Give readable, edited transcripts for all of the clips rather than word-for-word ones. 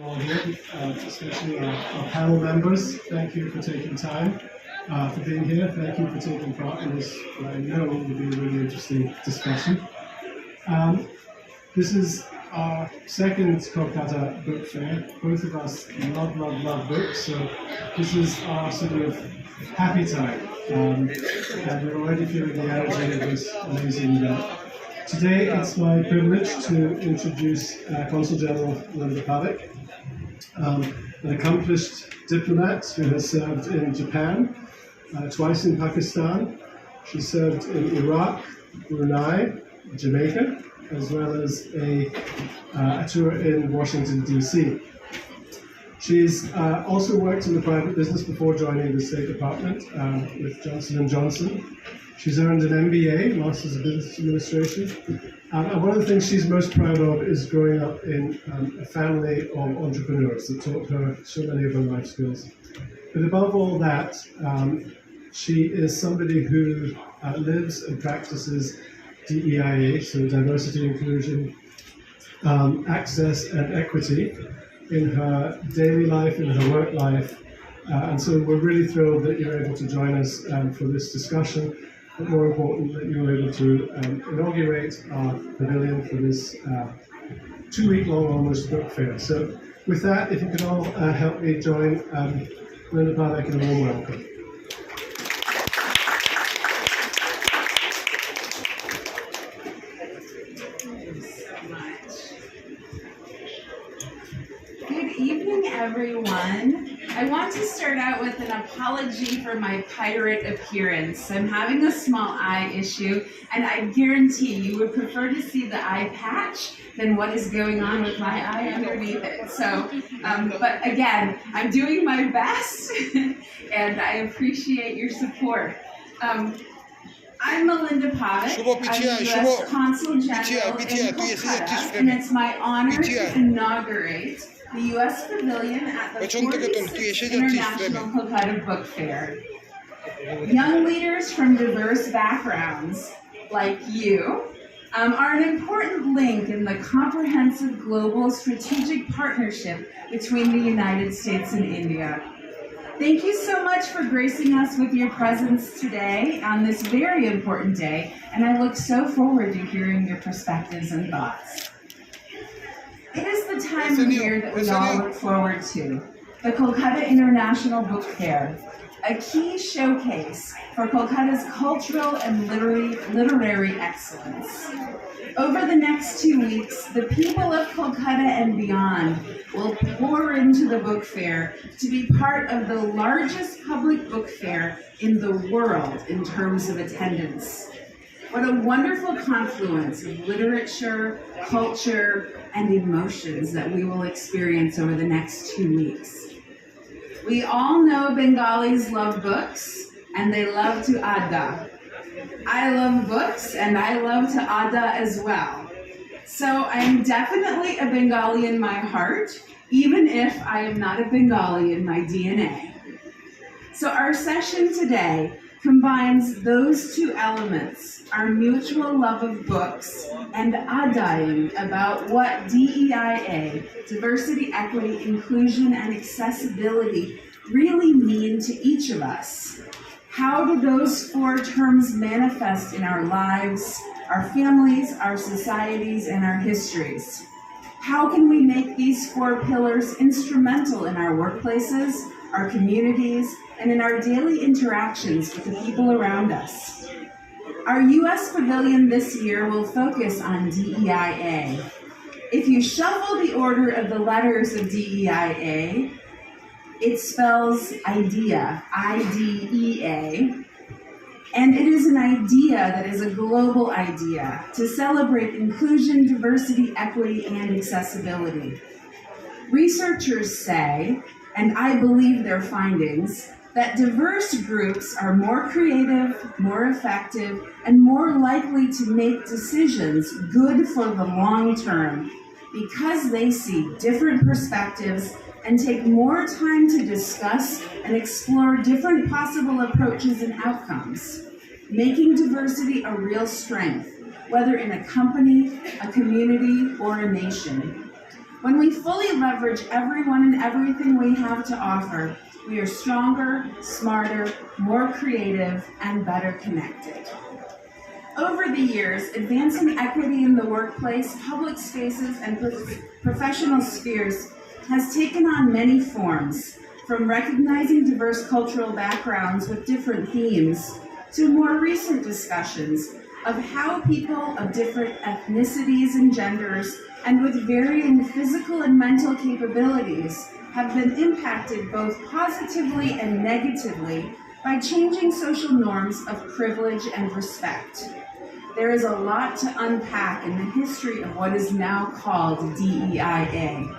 All here, especially our panel members. Thank you for taking time for being here. Thank you for taking part in this, what I know will be a really interesting discussion. This is our second Kolkata Book Fair. Both of us love books, so this is our sort of happy time. And we're already feeling the energy of this amazing event. Today, it's my privilege to introduce Consul General Linda Pavick, an accomplished diplomat who has served in Japan, twice in Pakistan. She served in Iraq, Brunei, Jamaica, as well as a tour in Washington, D.C. She's also worked in the private business before joining the State Department with Johnson & Johnson. She's earned an MBA, Masters of Business Administration. And one of the things she's most proud of is growing up in a family of entrepreneurs that taught her so many of her life skills. But above all that, she is somebody who lives and practices DEIA, so diversity, inclusion, access and equity in her daily life, in her work life. And so we're really thrilled that you're able to join us for this discussion. But more important, that you were able to inaugurate our pavilion for this 2-week-long almost book fair. So with that, if you could all help me join Linda Pavick in a warm welcome. Good evening, everyone. I want to start out with an apology for my pirate appearance. I'm having a small eye issue, and I guarantee you would prefer to see the eye patch than what is going on with my eye underneath it. So, but again, I'm doing my best, and I appreciate your support. I'm Melinda Pavick. I'm the US Consul General in Kolkata, and it's my honor to inaugurate the US Pavilion at the 46th International Kolkata Book Fair. Young leaders from diverse backgrounds, like you, are an important link in the comprehensive global strategic partnership between the United States and India. Thank you so much for gracing us with your presence today on this very important day, and I look so forward to hearing your perspectives and thoughts. It is the time of year that we all look forward to, the Kolkata International Book Fair, a key showcase for Kolkata's cultural and literary excellence. Over the next 2 weeks, the people of Kolkata and beyond will pour into the book fair to be part of the largest public book fair in the world in terms of attendance. What a wonderful confluence of literature, culture, and emotions that we will experience over the next 2 weeks. We all know Bengalis love books, and they love to adda. I love books, and I love to adda as well. So I am definitely a Bengali in my heart, even if I am not a Bengali in my DNA. So our session today combines those two elements, our mutual love of books and addaing about what DEIA, diversity, equity, inclusion, and accessibility really mean to each of us. How do those 4 terms manifest in our lives, our families, our societies, and our histories? How can we make these 4 pillars instrumental in our workplaces, our communities, and in our daily interactions with the people around us? Our US Pavilion this year will focus on DEIA. If you shuffle the order of the letters of DEIA, it spells idea, I-D-E-A, and it is an idea that is a global idea to celebrate inclusion, diversity, equity, and accessibility. Researchers say, and I believe their findings, that diverse groups are more creative, more effective, and more likely to make decisions good for the long term because they see different perspectives and take more time to discuss and explore different possible approaches and outcomes, making diversity a real strength, whether in a company, a community, or a nation. When we fully leverage everyone and everything we have to offer, we are stronger, smarter, more creative, and better connected. Over the years, advancing equity in the workplace, public spaces, and professional spheres has taken on many forms, from recognizing diverse cultural backgrounds with different themes, to more recent discussions of how people of different ethnicities and genders and with varying physical and mental capabilities have been impacted both positively and negatively by changing social norms of privilege and respect. There is a lot to unpack in the history of what is now called DEIA.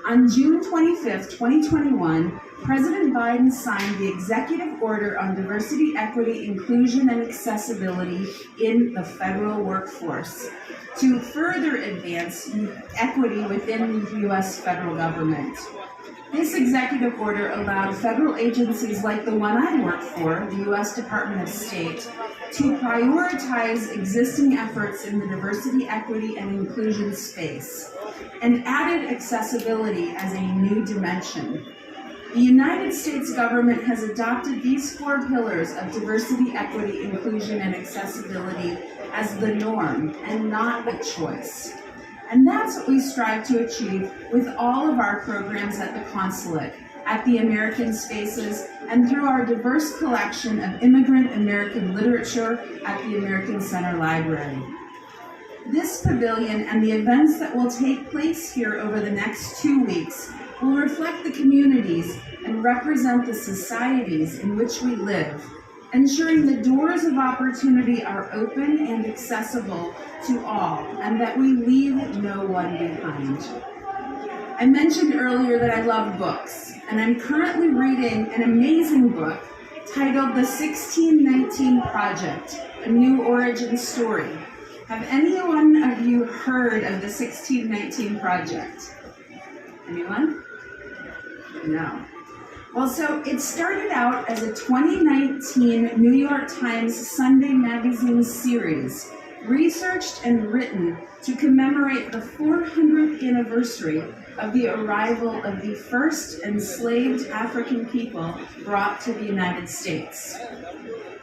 On June 25, 2021, President Biden signed the Executive Order on Diversity, Equity, Inclusion, and Accessibility in the federal workforce to further advance equity within the U.S. federal government. This executive order allowed federal agencies like the one I work for, the U.S. Department of State, to prioritize existing efforts in the diversity, equity, and inclusion space, and added accessibility as a new dimension. The United States government has adopted these 4 pillars of diversity, equity, inclusion, and accessibility as the norm and not a choice. And that's what we strive to achieve with all of our programs at the Consulate, at the American Spaces, and through our diverse collection of immigrant American literature at the American Center Library. This pavilion and the events that will take place here over the next 2 weeks will reflect the communities and represent the societies in which we live, ensuring the doors of opportunity are open and accessible to all, and that we leave no one behind. I mentioned earlier that I love books, and I'm currently reading an amazing book titled The 1619 Project, A New Origin Story. Have anyone of you heard of the 1619 Project? Anyone? No. Well, so it started out as a 2019 New York Times Sunday magazine series, researched and written to commemorate the 400th anniversary of the arrival of the first enslaved African people brought to the United States.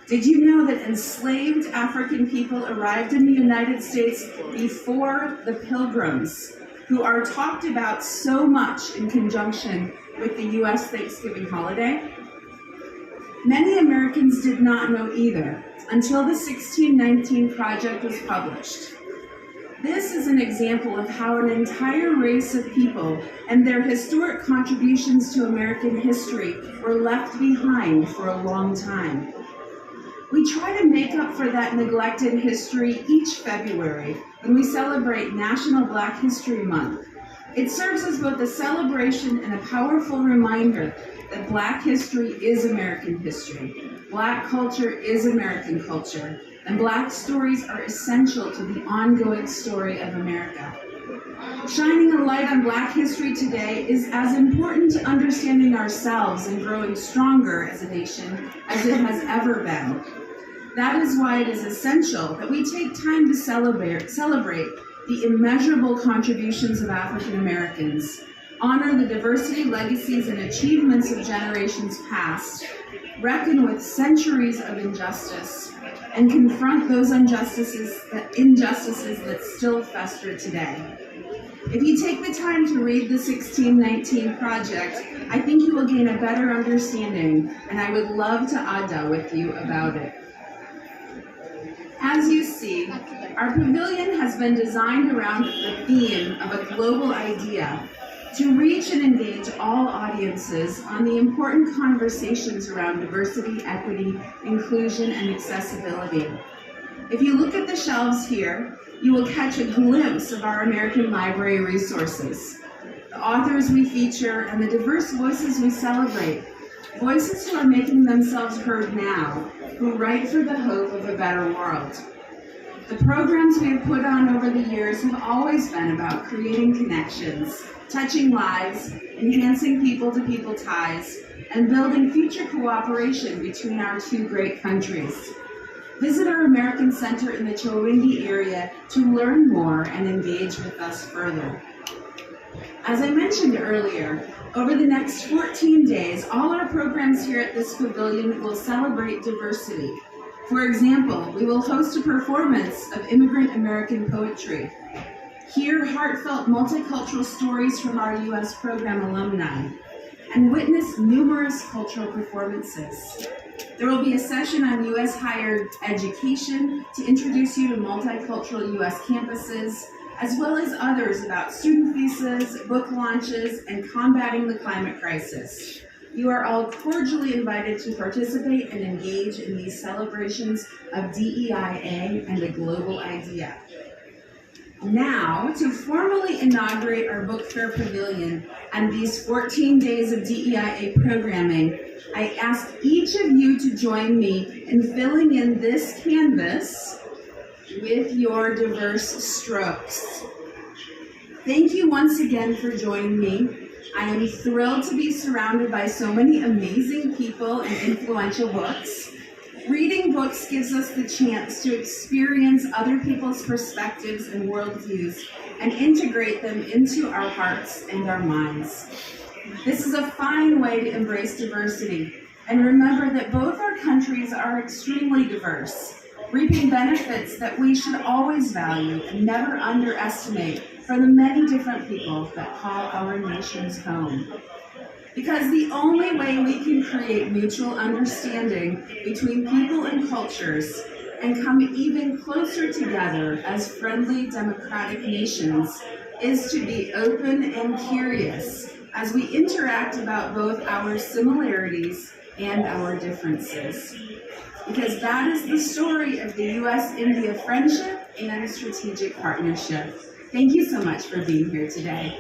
Did you know that enslaved African people arrived in the United States before the Pilgrims, who are talked about so much in conjunction with the U.S. Thanksgiving holiday? Many Americans did not know either until the 1619 Project was published. This is an example of how an entire race of people and their historic contributions to American history were left behind for a long time. We try to make up for that neglected history each February when we celebrate National Black History Month. It serves as both a celebration and a powerful reminder that Black history is American history, Black culture is American culture, and Black stories are essential to the ongoing story of America. Shining a light on Black history today is as important to understanding ourselves and growing stronger as a nation as it has ever been. That is why it is essential that we take time to celebrate the immeasurable contributions of African Americans, honor the diversity, legacies, and achievements of generations past, reckon with centuries of injustice, and confront those injustices that still fester today. If you take the time to read the 1619 Project, I think you will gain a better understanding, and I would love to Ada with you about it. As you see, our pavilion has been designed around the theme of a global idea to reach and engage all audiences on the important conversations around diversity, equity, inclusion, and accessibility. If you look at the shelves here, you will catch a glimpse of our American Library resources, the authors we feature, and the diverse voices we celebrate, voices who are making themselves heard now, who write for the hope of a better world. The programs we have put on over the years have always been about creating connections, touching lives, enhancing people-to-people ties, and building future cooperation between our 2 great countries. Visit our American Center in the Chowringhee area to learn more and engage with us further. As I mentioned earlier, over the next 14 days, all our programs here at this pavilion will celebrate diversity. For example, we will host a performance of immigrant American poetry, hear heartfelt multicultural stories from our US program alumni, and witness numerous cultural performances. There will be a session on US higher education to introduce you to multicultural US campuses, as well as others about student visas, book launches, and combating the climate crisis. You are all cordially invited to participate and engage in these celebrations of DEIA and a global idea. Now, to formally inaugurate our Book Fair Pavilion and these 14 days of DEIA programming, I ask each of you to join me in filling in this canvas with your diverse strokes. Thank you once again for joining me. I am thrilled to be surrounded by so many amazing people and influential books. Reading books gives us the chance to experience other people's perspectives and worldviews and integrate them into our hearts and our minds. This is a fine way to embrace diversity and remember that both our countries are extremely diverse, reaping benefits that we should always value and never underestimate for the many different people that call our nations home. Because the only way we can create mutual understanding between people and cultures and come even closer together as friendly democratic nations is to be open and curious as we interact about both our similarities and our differences. Because that is the story of the US-India friendship and strategic partnership. Thank you so much for being here today.